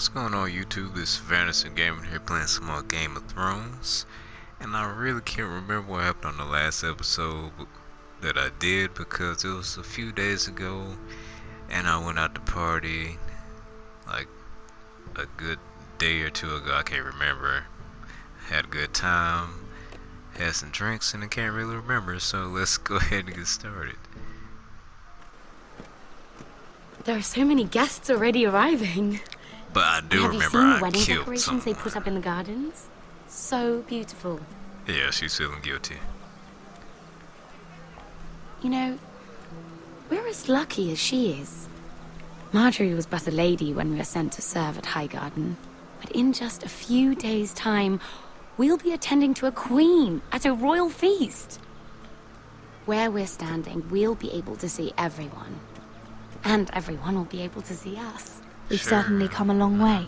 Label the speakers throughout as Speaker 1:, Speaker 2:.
Speaker 1: What's going on YouTube? This is Vanderson Gaming here playing some more Game of Thrones. And I really can't remember what happened on the last episode that I did because it was a few days ago and I went out to party like a good day or two ago. I can't remember. Had a good time, had some drinks, and I can't really remember, so let's go ahead and get started.
Speaker 2: There are so many guests already arriving.
Speaker 1: But I do
Speaker 2: Have
Speaker 1: remember
Speaker 2: you seen the
Speaker 1: I
Speaker 2: wedding
Speaker 1: killed
Speaker 2: decorations
Speaker 1: someone.
Speaker 2: they put up in the gardens? So beautiful.
Speaker 1: Yeah, she's feeling guilty.
Speaker 2: You know, we're as lucky as she is. Marjorie was but a lady when we were sent to serve at Highgarden. But in just a few days' time, we'll be attending to a queen at a royal feast. Where we're standing, we'll be able to see everyone. And everyone will be able to see us.
Speaker 3: We've
Speaker 1: Sure.
Speaker 3: certainly come a long way,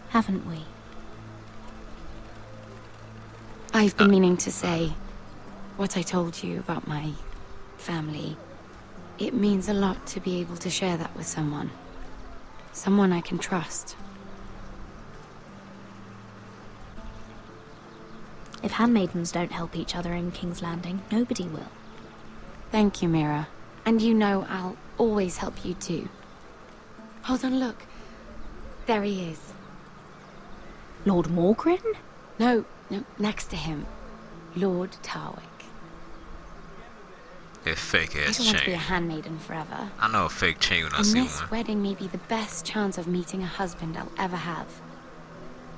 Speaker 3: haven't we?
Speaker 2: I've been meaning to say what I told you about my family. It means a lot to be able to share that with someone. Someone I can trust.
Speaker 3: If handmaidens don't help each other in King's Landing, nobody will.
Speaker 2: Thank you, Mira. And you know I'll always help you too. Hold on, look. There he is.
Speaker 3: Lord Morgrin?
Speaker 2: No, next to him. Lord Tarwick.
Speaker 1: That fake
Speaker 2: I
Speaker 1: ass
Speaker 2: don't want to be a
Speaker 1: chain.
Speaker 2: handmaiden forever.
Speaker 1: I know a fake chain when I
Speaker 2: And
Speaker 1: see
Speaker 2: this
Speaker 1: one.
Speaker 2: wedding may be the best chance of meeting a husband I'll ever have.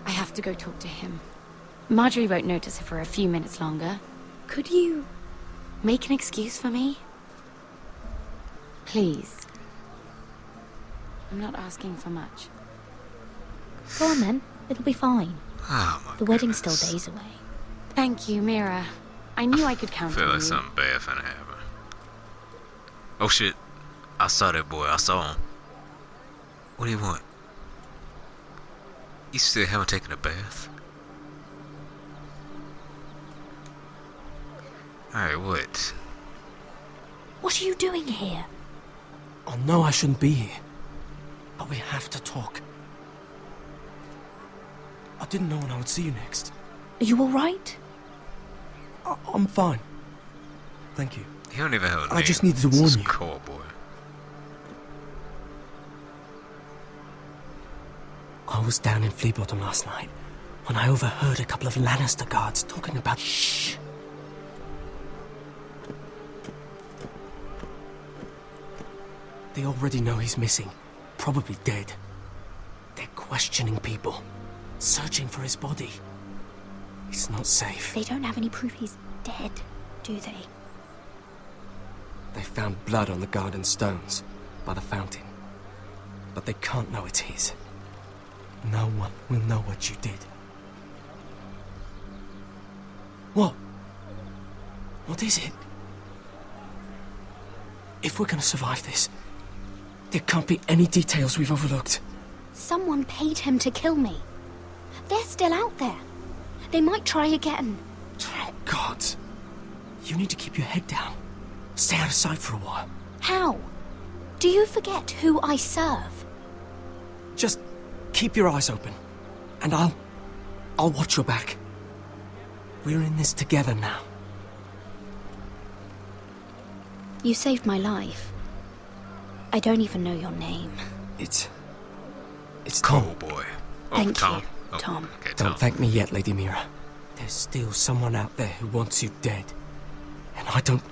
Speaker 2: I have to go talk to him. Marjorie won't notice it for a few minutes longer. Could you make an excuse for me? Please. I'm not asking for much.
Speaker 3: Go on then, it'll be fine.
Speaker 1: Oh my
Speaker 3: The wedding's still
Speaker 1: goodness.
Speaker 3: days away.
Speaker 2: Thank you, Mira. I knew I could
Speaker 1: I
Speaker 2: count
Speaker 1: feel
Speaker 2: on
Speaker 1: like
Speaker 2: you.
Speaker 1: something bad finna happen. Oh shit. I saw that boy. I saw him. What do you want? You still haven't taken a bath? Alright, what?
Speaker 3: What are you doing here?
Speaker 4: I know I shouldn't be here, but we have to talk. I didn't know when I would see you next.
Speaker 3: Are you alright?
Speaker 4: I'm fine. Thank you.
Speaker 1: He don't even have a name.
Speaker 4: I just needed to
Speaker 1: This
Speaker 4: warn
Speaker 1: is
Speaker 4: you.
Speaker 1: Cold boy.
Speaker 4: I was down in Fleabottom last night when I overheard a couple of Lannister guards talking about... Shh! They already know he's missing, probably dead. They're questioning people, searching for his body. It's not safe.
Speaker 3: They don't have any proof he's dead, do they?
Speaker 4: They found blood on the garden stones by the fountain, but they can't know it's his. No one will know what you did. What? What is it? If we're gonna survive this, there can't be any details we've overlooked.
Speaker 3: Someone paid him to kill me. They're still out there. They might try again.
Speaker 4: Oh, God. You need to keep your head down. Stay out of sight for a while.
Speaker 3: How? Do you forget who I serve?
Speaker 4: Just keep your eyes open, and I'll watch your back. We're in this together now.
Speaker 3: You saved my life. I don't even know your name.
Speaker 4: It's Tom.
Speaker 1: Cold boy. Oh,
Speaker 3: Thank
Speaker 1: Tom.
Speaker 3: you,
Speaker 1: Oh,
Speaker 3: Tom.
Speaker 1: Okay, Tom.
Speaker 4: Don't thank me yet, Lady Mira. There's still someone out there who wants you dead. And I don't...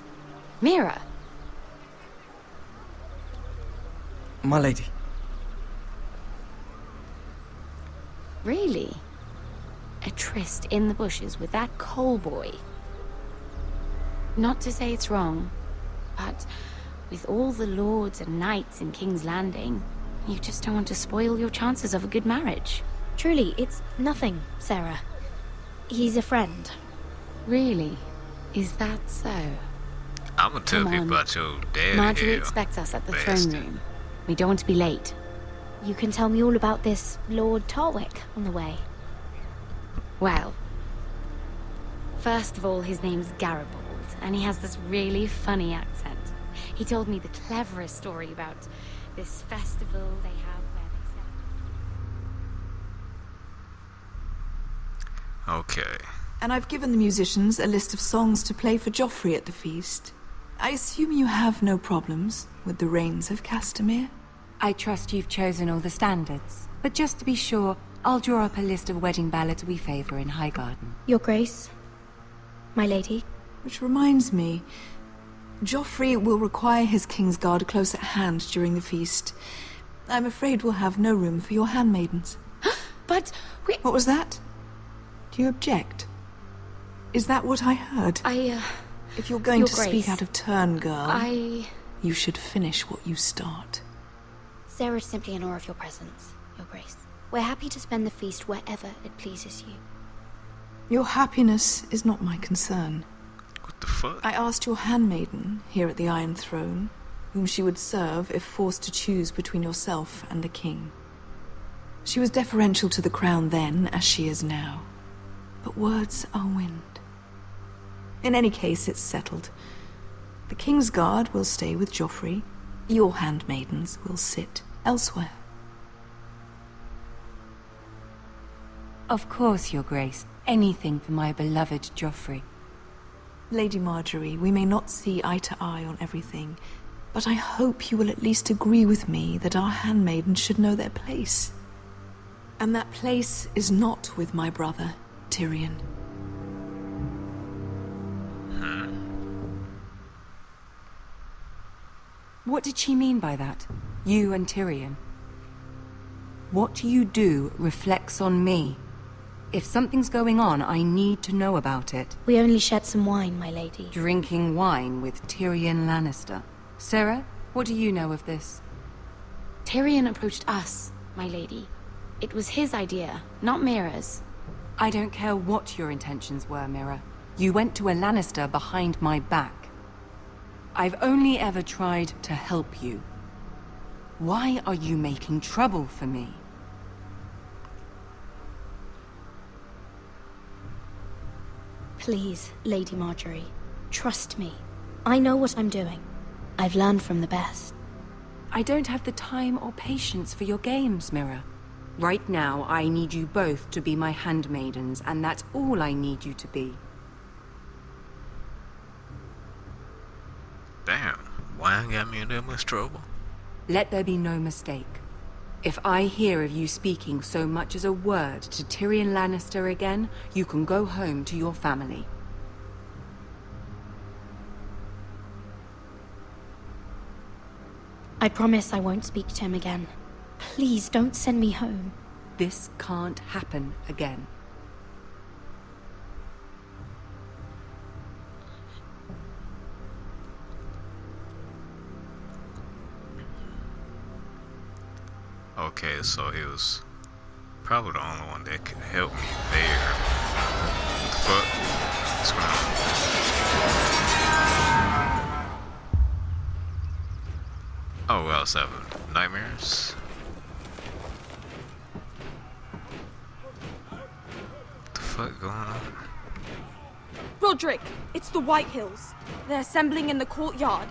Speaker 2: Mira,
Speaker 4: My lady.
Speaker 2: really? A tryst in the bushes with that coal boy? Not to say it's wrong, but with all the lords and knights in King's Landing, you just don't want to spoil your chances of a good marriage.
Speaker 3: Truly, it's nothing, Sarah. He's a friend.
Speaker 2: Really? Is that so?
Speaker 1: I'm gonna tell
Speaker 2: Come
Speaker 1: people
Speaker 2: on.
Speaker 1: about your dad.
Speaker 2: Marjorie
Speaker 1: here.
Speaker 2: expects us at the
Speaker 1: Bastard.
Speaker 2: throne room. We don't want to be late.
Speaker 3: You can tell me all about this Lord Tarwick on the way.
Speaker 2: Well, first of all, his name's Garibald, and he has this really funny accent. He told me the cleverest story about this festival they have where they
Speaker 1: Okay.
Speaker 5: And I've given the musicians a list of songs to play for Joffrey at the feast. I assume you have no problems with the Rains of Castamere?
Speaker 2: I trust you've chosen all the standards. But just to be sure, I'll draw up a list of wedding ballads we favor in Highgarden.
Speaker 3: Your Grace, my lady.
Speaker 5: Which reminds me, Joffrey will require his Kingsguard close at hand during the feast. I'm afraid we'll have no room for your handmaidens.
Speaker 2: But we...
Speaker 5: What was that? Do you object? Is that what I heard? If you're going
Speaker 2: Your
Speaker 5: to
Speaker 2: Grace,
Speaker 5: speak out of turn, girl,
Speaker 2: you
Speaker 5: should finish what you start.
Speaker 3: Sarah's simply in awe of your presence, Your Grace. We're happy to spend the feast wherever it pleases you.
Speaker 5: Your happiness is not my concern.
Speaker 1: What the fuck?
Speaker 5: I asked your handmaiden here at the Iron Throne whom she would serve if forced to choose between yourself and the king. She was deferential to the crown then, as she is now. But words are wind. In any case, it's settled. The Kingsguard will stay with Joffrey. Your handmaidens will sit elsewhere.
Speaker 2: Of course, Your Grace. Anything for my beloved Joffrey.
Speaker 5: Lady Marjorie, we may not see eye to eye on everything, but I hope you will at least agree with me that our handmaidens should know their place. And that place is not with my brother, Tyrion.
Speaker 2: What did she mean by that? You and Tyrion? What you do reflects on me. If something's going on, I need to know about it.
Speaker 3: We only shed some wine, my lady.
Speaker 2: Drinking wine with Tyrion Lannister. Sarah, what do you know of this?
Speaker 6: Tyrion approached us, my lady. It was his idea, not Mira's.
Speaker 2: I don't care what your intentions were, Mira. You went to a Lannister behind my back. I've only ever tried to help you. Why are you making trouble for me?
Speaker 3: Please, Lady Marjorie, trust me. I know what I'm doing. I've learned from the best.
Speaker 2: I don't have the time or patience for your games, Mira. Right now, I need you both to be my handmaidens, and that's all I need you to be.
Speaker 1: Damn, wine got me in that much trouble?
Speaker 2: Let there be no mistake. If I hear of you speaking so much as a word to Tyrion Lannister again, you can go home to your family.
Speaker 3: I promise I won't speak to him again. Please don't send me home.
Speaker 2: This can't happen again.
Speaker 1: Okay, so he was probably the only one that could help me there. What the fuck? What's going on? Oh, we also have nightmares. What the fuck going on?
Speaker 7: Roderick, it's the Whitehills. They're assembling in the courtyard.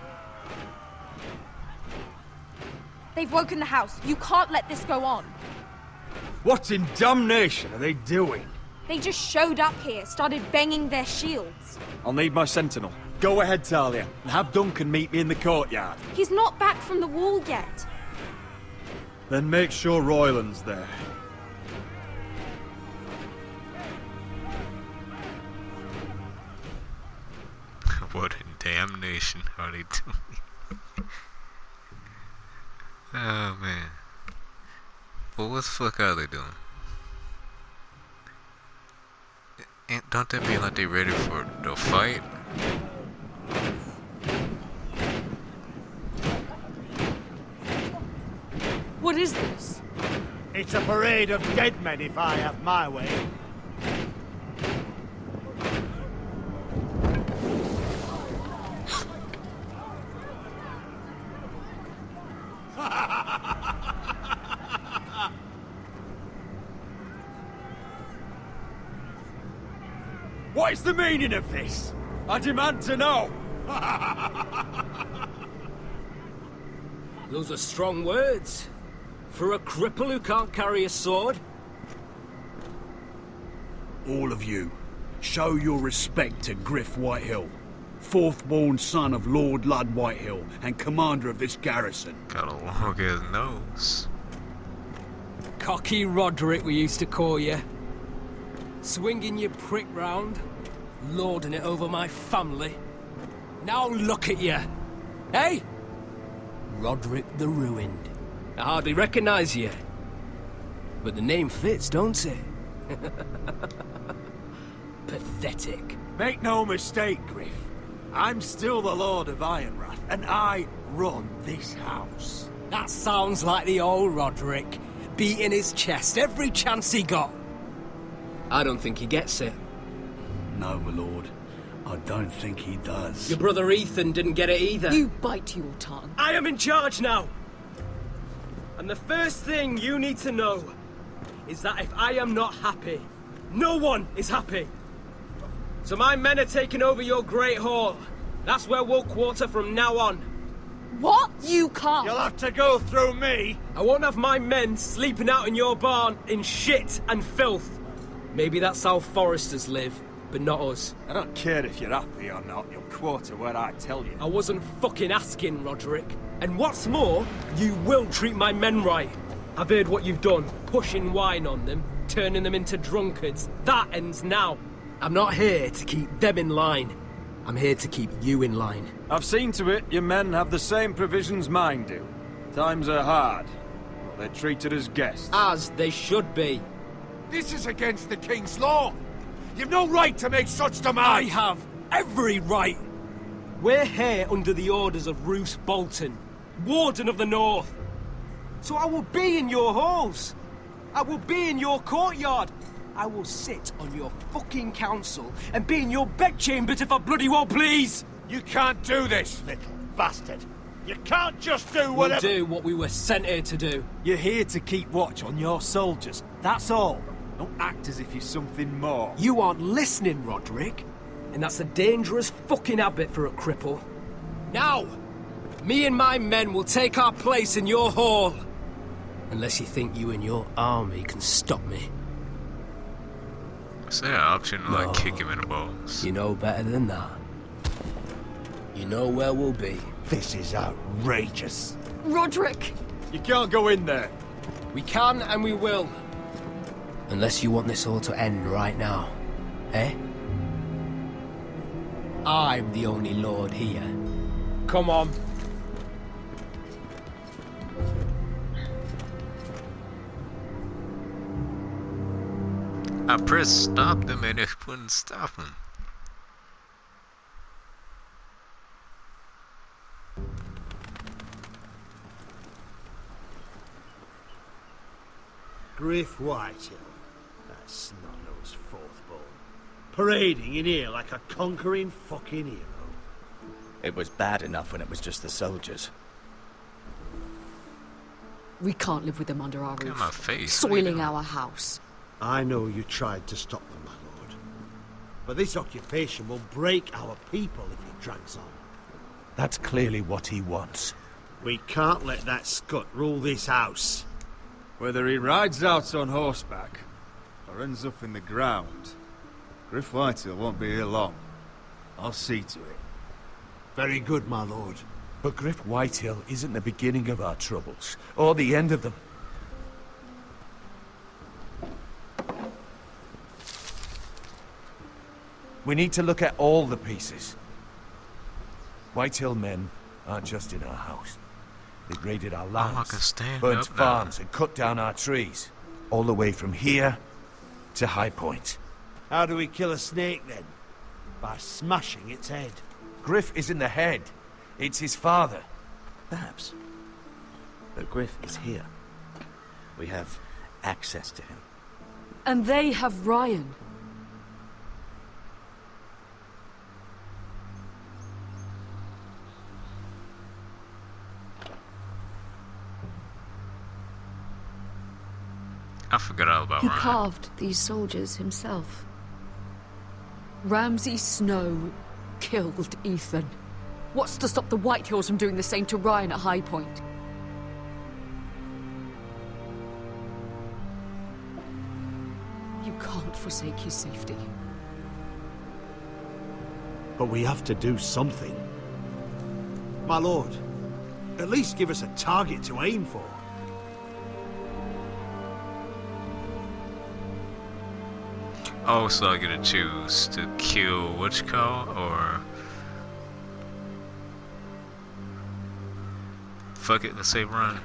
Speaker 7: They've woken the house. You can't let this go on.
Speaker 8: What in damnation are they doing?
Speaker 7: They just showed up here, started banging their shields.
Speaker 8: I'll need my sentinel. Go ahead, Talia, and have Duncan meet me in the courtyard.
Speaker 7: He's not back from the wall yet.
Speaker 8: Then make sure Royland's there.
Speaker 1: What in damnation are they doing? Oh man. Well, what the fuck are they doing? And don't that mean like they ready for the fight?
Speaker 7: What is this?
Speaker 9: It's a parade of dead men if I have my way.
Speaker 8: What is the meaning of this? I demand to know!
Speaker 10: Those are strong words. For a cripple who can't carry a sword? All of you, show your respect to Griff Whitehill, fourth-born son of Lord Ludd Whitehill and commander of this garrison.
Speaker 1: Got a long-ass nose.
Speaker 4: Cocky Roderick, we used to call you. Swinging your prick round, lording it over my family. Now look at you. Hey? Roderick the Ruined. I hardly recognise you. But the name fits, don't it? Pathetic.
Speaker 9: Make no mistake, Griff. I'm still the Lord of Ironrath, and I run this house.
Speaker 4: That sounds like the old Roderick, beating his chest every chance he got. I don't think he gets it.
Speaker 10: No, my lord. I don't think he does.
Speaker 4: Your brother Ethan didn't get it either.
Speaker 11: You bite your tongue.
Speaker 4: I am in charge now! And the first thing you need to know is that if I am not happy, no one is happy. So my men are taking over your Great Hall. That's where we'll quarter from now on.
Speaker 11: What? You can't!
Speaker 9: You'll have to go through me!
Speaker 4: I won't have my men sleeping out in your barn in shit and filth. Maybe that's how foresters live, but not us.
Speaker 8: I don't care if you're happy or not, you'll quarter where I tell you.
Speaker 4: I wasn't fucking asking, Roderick. And what's more, you will treat my men right. I've heard what you've done, pushing wine on them, turning them into drunkards. That ends now. I'm not here to keep them in line. I'm here to keep you in line.
Speaker 8: I've seen to it your men have the same provisions mine do. Times are hard, but they're treated as guests.
Speaker 4: As they should be.
Speaker 9: This is against the King's law! You've no right to make such demands!
Speaker 4: I have every right! We're here under the orders of Roose Bolton, Warden of the North. So I will be in your halls. I will be in your courtyard. I will sit on your fucking council and be in your bedchambers if I bloody well please!
Speaker 9: You can't do this, little bastard! You can't just do whatever—
Speaker 4: We'll do what we were sent here to do.
Speaker 8: You're here to keep watch on your soldiers, that's all. Don't act as if you're something more.
Speaker 4: You aren't listening, Roderick. And that's a dangerous fucking habit for a cripple. Now, me and my men will take our place in your hall. Unless you think you and your army can stop me.
Speaker 1: Is there an option to like kick him in the balls?
Speaker 4: You know better than that. You know where we'll be.
Speaker 9: This is outrageous.
Speaker 11: Roderick!
Speaker 8: You can't go in there.
Speaker 4: We can and we will. Unless you want this all to end right now. Eh? I'm the only lord here. Come on.
Speaker 1: I pressed stop them and it wouldn't stop him.
Speaker 9: Griff Whitehill, that snot-nosed fourth-born, parading in here like a conquering fucking hero.
Speaker 12: It was bad enough when it was just the soldiers.
Speaker 11: We can't live with them under our
Speaker 1: Look at
Speaker 11: roof.
Speaker 1: my face.
Speaker 11: Soiling our house.
Speaker 9: I know you tried to stop them, my lord. But this occupation will break our people if it drags on.
Speaker 13: That's clearly what he wants.
Speaker 9: We can't let that scut rule this house.
Speaker 8: Whether he rides out on horseback or ends up in the ground, Griff Whitehill won't be here long. I'll see to it.
Speaker 9: Very good, my lord.
Speaker 13: But Griff Whitehill isn't the beginning of our troubles, or the end of them. We need to look at all the pieces. Whitehill men aren't just in our house. They raided our lands, burnt farms, and cut down our trees. All the way from here to High Point.
Speaker 9: How do we kill a snake, then? By smashing its head.
Speaker 13: Griff isn't the head. It's his father.
Speaker 12: Perhaps. But Griff is here. We have access to him.
Speaker 11: And they have Ryan.
Speaker 1: I forgot all about
Speaker 11: He
Speaker 1: Ryan.
Speaker 11: carved these soldiers himself. Ramsay Snow killed Ethan. What's to stop the Whitehills from doing the same to Ryan at High Point? You can't forsake his safety.
Speaker 9: But we have to do something. My lord, at least give us a target to aim for.
Speaker 1: Oh, so I get to choose to kill what you call, or fuck it, let's say run.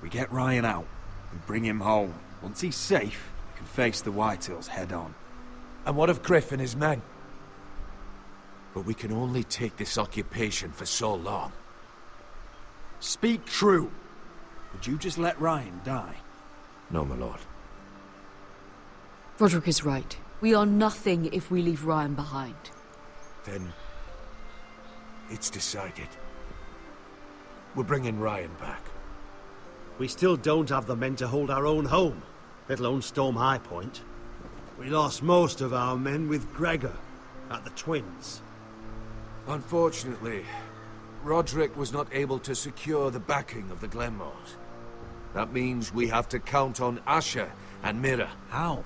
Speaker 14: We get Ryan out and bring him home. Once he's safe, we can face the Whitehills head on.
Speaker 13: And what of Griff and his men? But we can only take this occupation for so long.
Speaker 14: Speak true. Would you just let Ryan die?
Speaker 13: No, my lord.
Speaker 11: Roderick is right. We are nothing if we leave Ryan behind.
Speaker 13: Then it's decided. We're bringing Ryan back.
Speaker 9: We still don't have the men to hold our own home, let alone storm High Point. We lost most of our men with Gregor at the Twins.
Speaker 13: Unfortunately, Roderick was not able to secure the backing of the Glenmores. That means we have to count on Asher and Mira.
Speaker 14: How?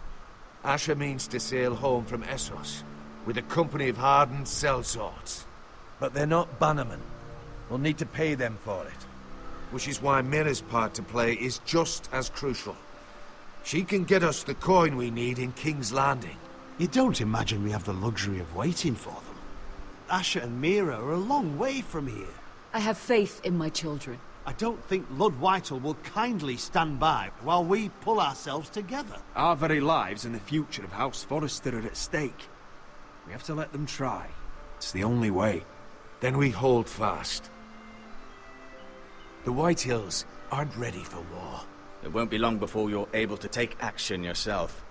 Speaker 13: Asher means to sail home from Essos, with a company of hardened sellswords. But they're not bannermen. We'll need to pay them for it. Which is why Mira's part to play is just as crucial. She can get us the coin we need in King's Landing.
Speaker 9: You don't imagine we have the luxury of waiting for them? Asher and Mira are a long way from here.
Speaker 11: I have faith in my children.
Speaker 9: I don't think Lord Whitehill will kindly stand by while we pull ourselves together.
Speaker 14: Our very lives and the future of House Forrester are at stake. We have to let them try. It's the only way.
Speaker 13: Then we hold fast. The Whitehills aren't ready for war.
Speaker 12: It won't be long before you're able to take action yourself.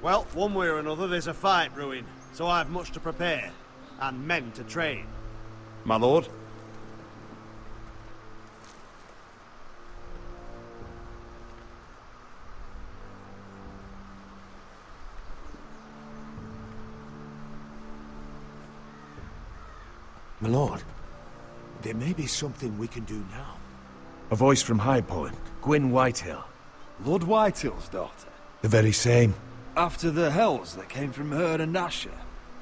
Speaker 9: Well, one way or another there's a fight brewing, so I have much to prepare, and men to train.
Speaker 14: My lord?
Speaker 13: My lord, there may be something we can do now.
Speaker 10: A voice from High Point, Gwyn Whitehill.
Speaker 14: Lord Whitehill's daughter?
Speaker 10: The very same.
Speaker 14: After the hells that came from her and Asher?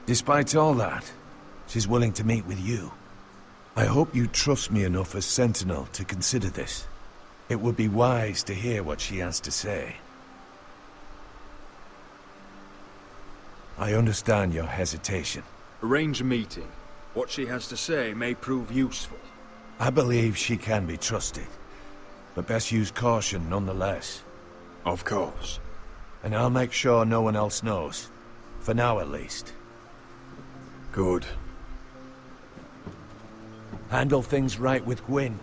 Speaker 10: Despite all that, she's willing to meet with you. I hope you trust me enough as Sentinel to consider this. It would be wise to hear what she has to say. I understand your hesitation.
Speaker 14: Arrange a meeting. What she has to say may prove useful.
Speaker 10: I believe she can be trusted, but best use caution nonetheless.
Speaker 14: Of course.
Speaker 10: And I'll make sure no one else knows. For now, at least.
Speaker 14: Good.
Speaker 10: Handle things right with Gwyn,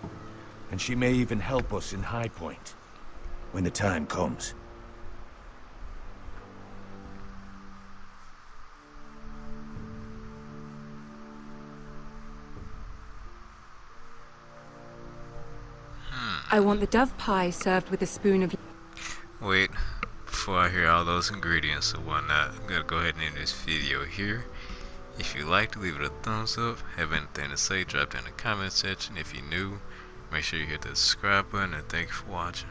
Speaker 10: and she may even help us in High Point, when the time comes.
Speaker 6: I want the dove pie served with a spoon of...
Speaker 1: Wait, before I hear all those ingredients and whatnot, I'm gonna go ahead and end this video here. If you liked, leave it a thumbs up. Have anything to say, drop it in the comment section. If you're new, make sure you hit the subscribe button, and thank you for watching.